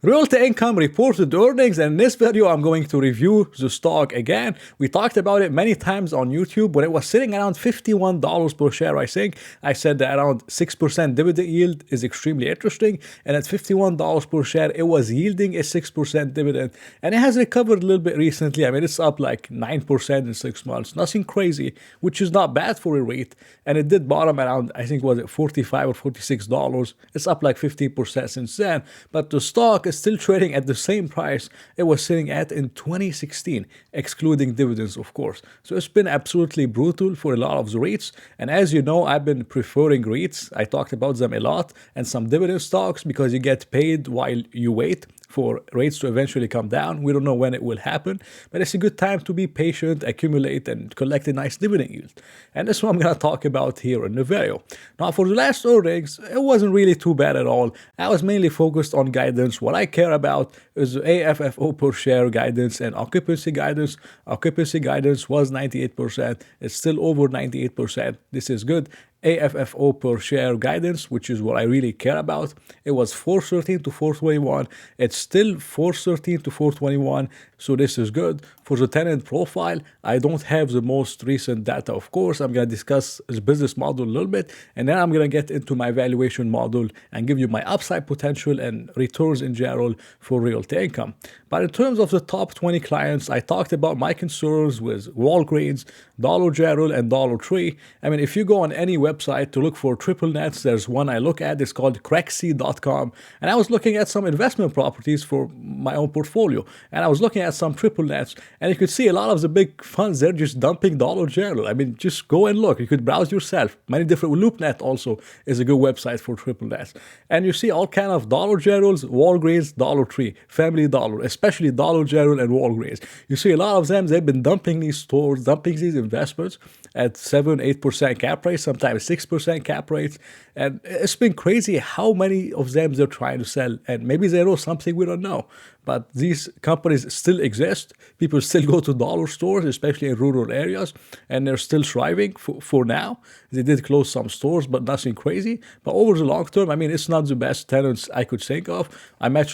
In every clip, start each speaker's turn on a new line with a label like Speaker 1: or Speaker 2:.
Speaker 1: Realty Income reported earnings, and in this video I'm going to review the stock again. We talked about it many times on YouTube when it was sitting around $51 per share. I think I said that around 6% dividend yield is extremely interesting, and at $51 per share it was yielding a 6% dividend, and it has recovered a little bit recently. I mean, it's up like 9% in 6 months, nothing crazy, which is not bad for a REIT. And it did bottom around, I think, was it $45 or $46. It's up like 50% since then, but the stock is still trading at the same price it was sitting at in 2016, excluding dividends, of course. So it's been absolutely brutal for a lot of the REITs. And as you know, I've been preferring REITs. I talked about them a lot, and some dividend stocks because you get paid while you wait for rates to eventually come down. We don't know when it will happen, but it's a good time to be patient, accumulate, and collect a nice dividend yield. And that's what I'm going to talk about here in the video. Now, for the last earnings, it wasn't really too bad at all. I was mainly focused on guidance. What I care about is the AFFO per share guidance and occupancy guidance. Occupancy guidance was 98%. It's still over 98%. This is good. AFFO per share guidance, which is what I really care about. It was 413 to 421. It's still 413 to 421, so this is good. For the tenant profile, I don't have the most recent data, of course. I'm going to discuss the business model a little bit, and then I'm going to get into my valuation model and give you my upside potential and returns in general for Realty Income. But in terms of the top 20 clients, I talked about my concerns with Walgreens, Dollar General, and Dollar Tree. I mean, if you go on any website to look for triple nets, there's one I look at. It's called cracksy.com. And I was looking at some investment properties for my own portfolio. And I was looking at some triple nets. And you could see a lot of the big funds, they're just dumping Dollar General. I mean, just go and look. You could browse yourself. Many different. LoopNet also is a good website for triple nets. And you see all kind of Dollar Generals, Walgreens, Dollar Tree, Family Dollar, especially Dollar General and Walgreens. You see a lot of them, they've been dumping these stores, dumping these investments at 7-8% cap rates, sometimes 6% cap rates. And it's been crazy how many of them they're trying to sell. And maybe they know something we don't know. But these companies still exist. People still go to dollar stores, especially in rural areas, and they're still thriving for now. They did close some stores, but nothing crazy. But over the long term, I mean, it's not the best tenants I could think of. I like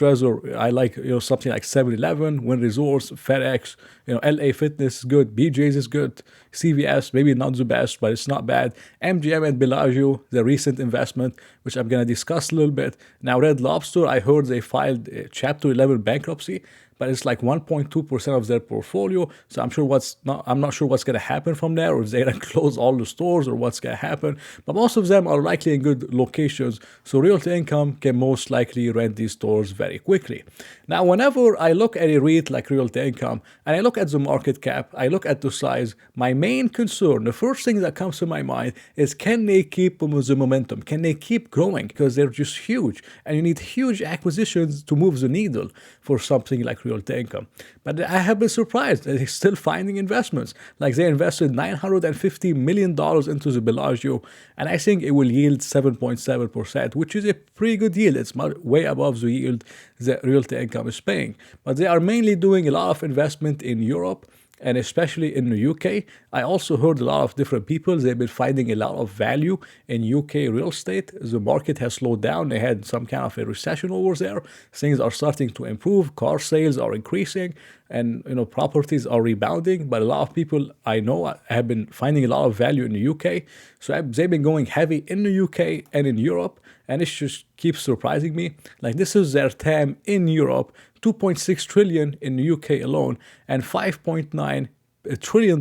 Speaker 1: something like 7-Eleven, Wynn Resorts, FedEx, LA Fitness is good, BJ's is good, CVS maybe not the best, but it's not bad. MGM and Bellagio, the recent investment, which I'm going to discuss a little bit. Now, Red Lobster, I heard they filed Chapter 11 bankruptcy, but it's like 1.2% of their portfolio. So I'm not sure what's going to happen from there, or if they're going to close all the stores, or what's going to happen. But most of them are likely in good locations, so Realty Income can most likely rent these stores very quickly. Now, whenever I look at a REIT like Realty Income, and I look at the market cap, I look at the size, my main concern, the first thing that comes to my mind is, can they keep the momentum? Can they keep growing? Because they're just huge, and you need huge acquisitions to move the needle for something like Realty Income. But I have been surprised that they're still finding investments. Like, they invested $950 million into the Bellagio, and I think it will yield 7.7%, which is a pretty good yield. It's way above the yield that Realty Income is paying. But they are mainly doing a lot of investment in Europe, and especially in the UK. I also heard a lot of different people, they've been finding a lot of value in UK real estate. The market has slowed down. They had some kind of a recession over there. Things are starting to improve. Car sales are increasing, and properties are rebounding. But a lot of people I know have been finding a lot of value in the UK. So they've been going heavy in the UK and in Europe, and it just keeps surprising me. Like, this is their TAM in Europe, 2.6 trillion in the UK alone, and 5.9 $1 trillion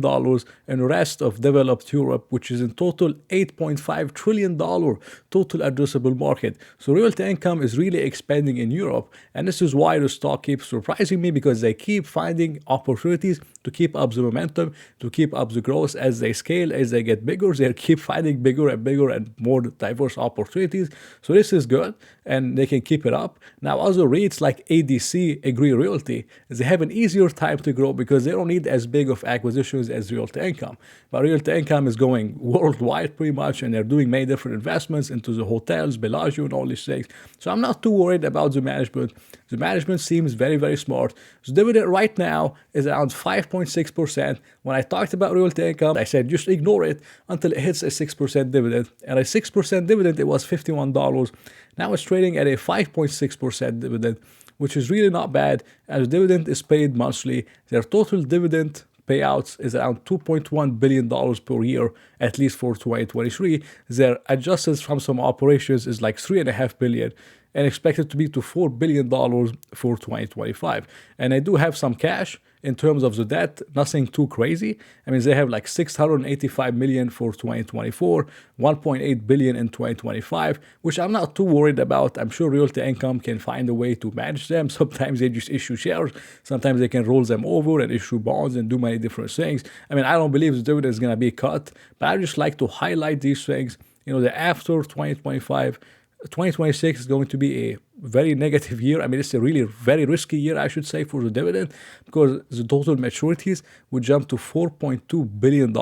Speaker 1: in the rest of developed Europe, which is in total $8.5 trillion total addressable market. So Realty Income is really expanding in Europe, and this is why the stock keeps surprising me, because they keep finding opportunities to keep up the momentum, to keep up the growth as they scale, as they get bigger. They keep finding bigger and more diverse opportunities. So this is good, and they can keep it up. Now, other REITs like ADC, Agree Realty, they have an easier time to grow because they don't need as big of acquisitions as Realty Income. But Realty Income is going worldwide pretty much, and they're doing many different investments into the hotels, Bellagio, and all these things. So I'm not too worried about the management. The management seems very, very smart. The dividend right now is around 5.6%. When I talked about Realty Income, I said just ignore it until it hits a 6% dividend. And a 6% dividend, it was $51. Now it's trading at a 5.6% dividend, which is really not bad, as dividend is paid monthly. Their total dividend payouts is around $2.1 billion per year, at least for 2023. Their adjusted from some operations is like $3.5 billion and expected to be to $4 billion for 2025. And I do have some cash in terms of the debt, nothing too crazy. I mean, they have like 685 million for 2024, 1.8 billion in 2025, which I'm not too worried about. I'm sure Realty Income can find a way to manage them. Sometimes they just issue shares, sometimes they can roll them over and issue bonds and do many different things. I mean, I don't believe the dividend is going to be cut, but I just like to highlight these things. You know, that after 2025, 2026 is going to be a very negative year. I mean, it's a really very risky year, I should say, for the dividend, because the total maturities would jump to $4.2 billion.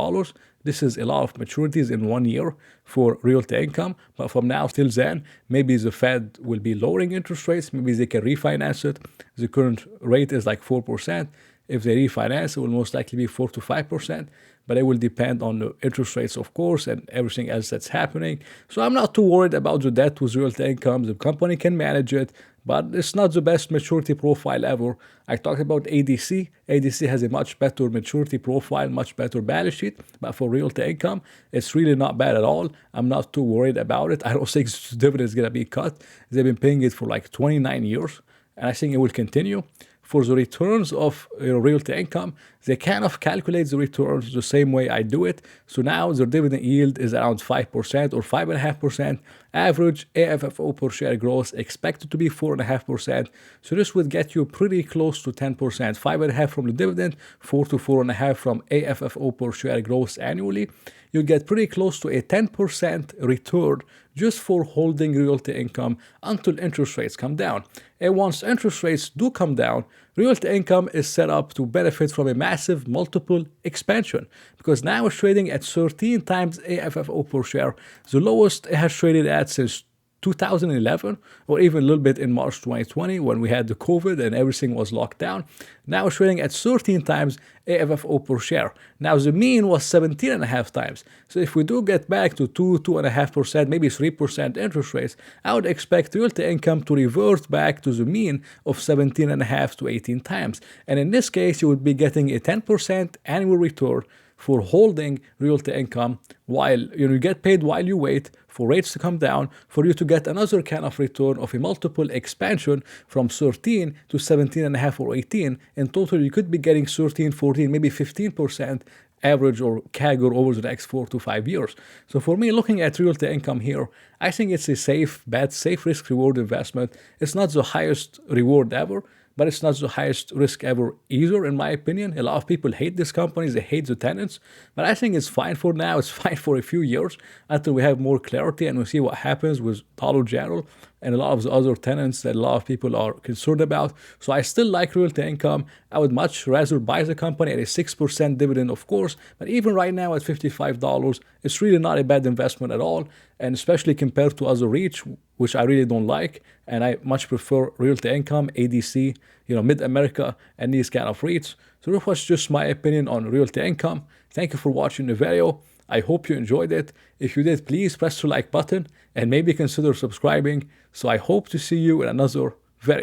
Speaker 1: This is a lot of maturities in 1 year for Realty Income. But from now till then, maybe the Fed will be lowering interest rates. Maybe they can refinance it. The current rate is like 4%. If they refinance, it will most likely be 4 to 5%, but it will depend on the interest rates, of course, and everything else that's happening. So I'm not too worried about the debt with Realty Income. The company can manage it, but it's not the best maturity profile ever. I talked about ADC. ADC has a much better maturity profile, much better balance sheet, but for Realty Income, it's really not bad at all. I'm not too worried about it. I don't think the dividend is going to be cut. They've been paying it for like 29 years, and I think it will continue. For the returns of Realty Income, they kind of calculate the returns the same way I do it. So now their dividend yield is around 5% or 5.5%. Average AFFO per share growth expected to be 4.5%. So this would get you pretty close to 10%. 5.5% from the dividend, 4 to 4.5% from AFFO per share growth annually. You get pretty close to a 10% return just for holding Realty Income until interest rates come down. And once interest rates do come down, Realty Income is set up to benefit from a massive multiple expansion, because now it's trading at 13 times AFFO per share, the lowest it has traded at since 2011, or even a little bit in March 2020 when we had the COVID and everything was locked down. Now it's trading at 13 times AFFO per share. Now the mean was 17.5 times. So if we do get back to 2.5%, maybe 3% interest rates, I would expect Realty Income to revert back to the mean of 17.5 to 18 times. And in this case, you would be getting a 10% annual return for holding Realty Income while you get paid while you wait for rates to come down, for you to get another kind of return of a multiple expansion from 13 to 17.5 or 18. In total, you could be getting 13, 14, maybe 15% average or CAGR over the next 4 to 5 years. So for me, looking at Realty Income here, I think it's a safe bet, safe risk reward investment. It's not the highest reward ever, but it's not the highest risk ever either, in my opinion. A lot of people hate these companies, they hate the tenants, but I think it's fine for now. It's fine for a few years until we have more clarity and we see what happens with Dollar General and a lot of the other tenants that a lot of people are concerned about. So I still like Realty Income. I would much rather buy the company at a 6% dividend, of course, but even right now at $55, it's really not a bad investment at all, and especially compared to other REITs, which I really don't like, and I much prefer Realty Income, ADC, Mid-America, and these kind of REITs. So that was just my opinion on Realty Income. Thank you for watching the video. I hope you enjoyed it. If you did, please press the like button and maybe consider subscribing. So I hope to see you in another video.